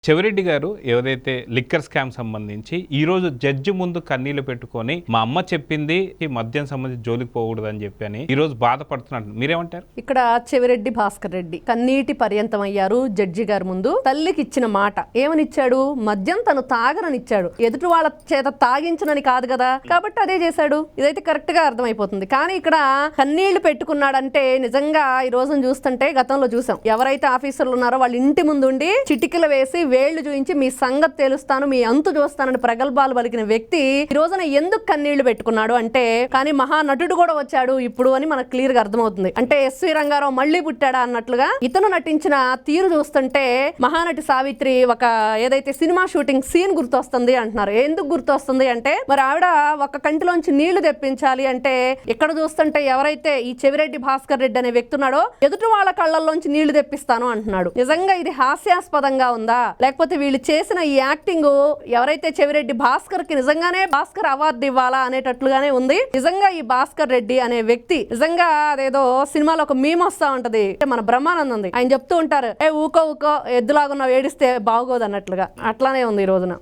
చెవిరెడ్డి గారు ఏదైతే liquor scam సంబంధించి ఈ రోజు జడ్జి ముందు కన్నీళ్లు పెట్టుకొని మా అమ్మ చెప్పింది ఈ మద్యం సంబంధించి జోలికి పోకూడదు అని చెప్పి ఈ రోజు బాధపడుతున్నారు. మీరేమంటారు? ఇక్కడ చెవిరెడ్డి భాస్కర్ రెడ్డి కన్నీటి పర్యంతం అయ్యారు జడ్జి గారి ముందు. తల్లికి ఇచ్చిన మాట ఏమనిచ్చాడు? మద్యం తను తాగననిచ్చాడు, ఎదుటి వాళ్ళ చేత తాగించనని కాదు కదా, కాబట్టి అదే చేశాడు. ఇదైతే కరెక్ట్ గా అర్థమైపోతుంది. కానీ ఇక్కడ కన్నీళ్లు పెట్టుకున్నాడంటే నిజంగా ఈ రోజును చూస్తుంటే గతంలో చూసాం, ఎవరైతే ఆఫీసర్లు ఉన్నారో వాళ్ళ ఇంటి ముందు ఉండి చిటికలు వేసి వేళ్లు చూయించి మీ సంగతి తెలుస్తాను, మీ అంతు చూస్తానని ప్రగల్భాలు పలికిన వ్యక్తి ఈ రోజున ఎందుకు కన్నీళ్లు పెట్టుకున్నాడు అంటే, కానీ మహానటుడు కూడా వచ్చాడు ఇప్పుడు అని మనకు క్లియర్ గా అర్థమవుతుంది. అంటే ఎస్వి రంగారావు మళ్ళీ పుట్టాడా అన్నట్లుగా ఇతను నటించిన తీరు చూస్తుంటే మహానటి సావిత్రి ఒక ఏదైతే సినిమా షూటింగ్ సీన్ గుర్తొస్తుంది అంటున్నారు. ఎందుకు గుర్తొస్తుంది అంటే, మరి ఆవిడ ఒక కంటిలోంచి నీళ్లు తెప్పించాలి అంటే ఇక్కడ చూస్తుంటే ఎవరైతే ఈ చెవిరెడ్డి భాస్కర్ రెడ్డి అనే వ్యక్తి ఉన్నాడో ఎదుటి వాళ్ళ కళ్ళల్లోంచి నీళ్లు తెప్పిస్తాను అంటున్నాడు. నిజంగా ఇది హాస్యాస్పదంగా ఉందా, లేకపోతే వీళ్ళు చేసిన ఈ యాక్టింగ్ ఎవరైతే చెవిరెడ్డి భాస్కర్ కి నిజంగానే భాస్కర్ అవార్డు ఇవ్వాలా అనేటట్లుగానే ఉంది. నిజంగా ఈ భాస్కర్ రెడ్డి అనే వ్యక్తి నిజంగా అదేదో సినిమాలో ఒక మీమ్ వస్తా ఉంటది, మన బ్రహ్మానందం ఆయన చెప్తూ ఉంటారు, ఊకో ఊకో ఎద్దులాగున్నావు ఏడిస్తే బాగోదు అన్నట్లుగా, అట్లానే ఉంది ఈ రోజున.